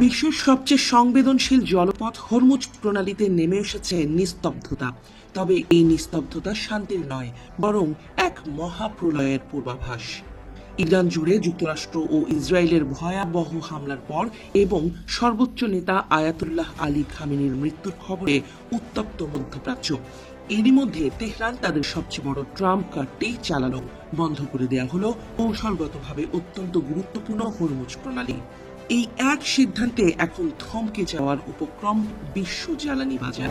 বিশ্বের সবচেয়ে সংবেদনশীল জলপথ হরমুজ প্রণালীতে নেমে এসেছে নিস্তব্ধতা। তবে এই নিস্তব্ধতা শান্তির নয়, বরং এক মহাপ্রলয়ের পূর্বাভাস। ইরান জুড়ে যুক্তরাষ্ট্র ও ইসরায়েলের ভয়াবহ হামলার পর এবং সর্বোচ্চ নেতা আয়াতুল্লাহ আলী খামেনির মৃত্যুর খবরে উত্তপ্ত মধ্যপ্রাচ্য। এরই মধ্যে তেহরান তাদের সবচেয়ে বড় ট্রাম্প কার্ডটি চালালো, বন্ধ করে দেওয়া হলো কৌশলগতভাবে অত্যন্ত গুরুত্বপূর্ণ হরমুজ প্রণালী। এই এক সিদ্ধান্তে এখন থমকে যাওয়ার উপক্রম বিশ্ব জ্বালানি বাজার।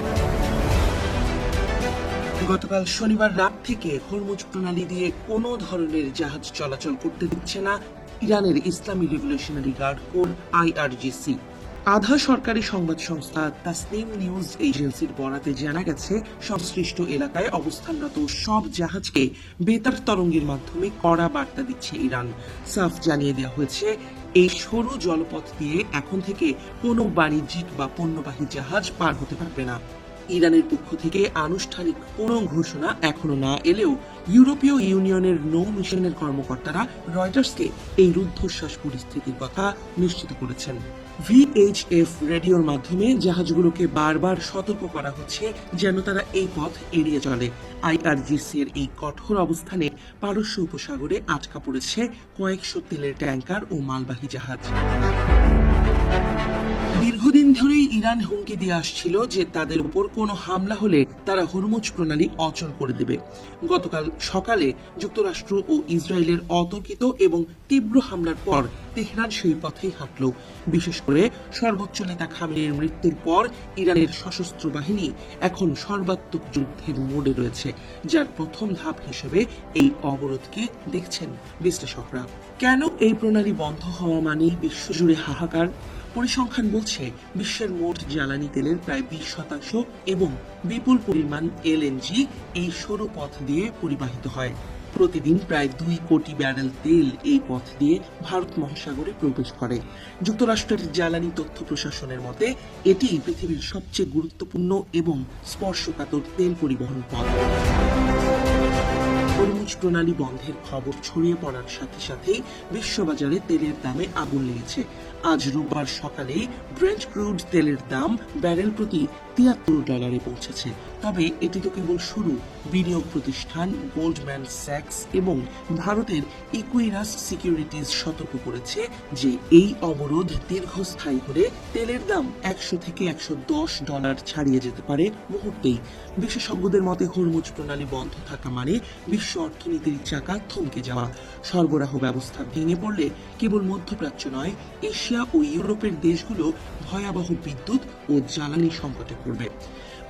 গতকাল শনিবার রাত থেকে হরমুজ প্রণালী দিয়ে কোনো ধরনের জাহাজ চলাচল করতে দিচ্ছে না ইরানের ইসলামী রেভলিউশনারি গার্ড কোর IRGC। আধা সরকারি সংবাদ সংস্থা তাসনিম নিউজ এজেন্সির বরাতে জানা গেছে, সংশ্লিষ্ট এলাকায় অবস্থানরত সব জাহাজকে বেতার তরঙ্গের মাধ্যমে কড়া বার্তা দিচ্ছে ইরান। সাফ জানিয়ে দেওয়া হয়েছে, এই সরু জলপথ দিয়ে এখন থেকে কোনো বাণিজ্যিক বা পণ্যবাহী জাহাজ পার হতে পারবে না। ইরানের পক্ষ থেকে আনুষ্ঠানিক কোনো ঘোষণা এখনো না এলেও ইউরোপীয় ইউনিয়নের নৌ মিশনের কর্মকর্তারা রয়টার্সকে এই রুদ্ধশ্বাস পরিস্থিতির কথা নিশ্চিত করেছেন। VHF রেডিওর মাধ্যমে জাহাজগুলোকে বারবার সতর্ক করা হচ্ছে যেন তারা এই পথ এড়িয়ে চলে। IRGC এর এই কঠোর অবস্থানে পারস্য উপসাগরে আটকা পড়েছে কয়েকশো তেলের ট্যাঙ্কার ও মালবাহী জাহাজ। দীর্ঘদিন ধরেই ইরান হুমকি দিয়ে আসছিল যে তাদের উপর কোনো হামলা হলে তারা হরমুজ প্রণালী অচল করে দেবে। গতকাল সকালে যুক্তরাষ্ট্র ও ইসরায়েলের অতর্কিত এবং তীব্র হামলার পর তেহরান সেই পথেই হাঁটল। বিশেষ করে সর্বোচ্চ নেতা খামেনির মৃত্যুর পর ইরানের সশস্ত্র বাহিনী এখন সর্বাত্মক যুদ্ধের মোডে রয়েছে, যার প্রথম ধাপ হিসেবে এই অবরোধকে দেখছেন বিশ্লেষকরা। কেন এই প্রণালী বন্ধ হওয়া মানে বিশ্বজুড়ে হাহাকার? পরিসংখ্যান বলছে, বিশ্বের মোট জ্বালানি তেলের প্রায় 20% এবং বিপুল পরিমাণ LNG এই সরু পথ দিয়ে পরিবাহিত হয়। প্রতিদিন প্রায় 2 কোটি ব্যারেল তেল এই পথ দিয়ে ভারত মহাসাগরে প্রবেশ করে। যুক্তরাষ্ট্রের জ্বালানি তথ্য প্রশাসনের মতে এটি পৃথিবীর সবচেয়ে গুরুত্বপূর্ণ এবং স্পর্শকাতর তেল পরিবহন পথ। হরমুজ প্রণালী বন্ধের খবর ছড়িয়ে পড়ার সাথে সাথেই বিশ্ববাজারে তেলের দামে আগুন লেগেছে। আজ রোববার সকালে ব্রেন্ট ক্রুড তেলের দাম ব্যারেল প্রতি $73 পৌঁছেছে। তবে এটি তো কেবল শুরু। বিনিয়োগ প্রতিষ্ঠান গোল্ডম্যান স্যাক্স এবং ভারতের ইকুইরাস সিকিউরিটিজ সতর্ক করেছে যে এই অবরোধ দীর্ঘস্থায়ী হলে তেলের দাম $100 থেকে $110 ছাড়িয়ে যেতে পারে মুহূর্তেই। বিশেষজ্ঞদের মতে হরমুজ প্রণালী বন্ধ থাকা মানে বিশ্ব অর্থনীতির চাকা থমকে যাওয়া। সরবরাহ ব্যবস্থা ভেঙে পড়লে কেবল মধ্যপ্রাচ্য নয়, এশিয়া ও ইউরোপের দেশগুলো ভয়াবহ বিদ্যুৎ ও জ্বালানি সংকটে পড়বে।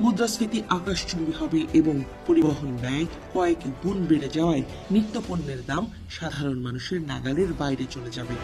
মুদ্রাস্ফীতি আকাশচুম্বী হবে এবং পরিবহন ব্যয় কয়েক গুণ বেড়ে যাওয়ায় নিত্যপণ্যের দাম সাধারণ মানুষের নাগালের বাইরে চলে যাবে।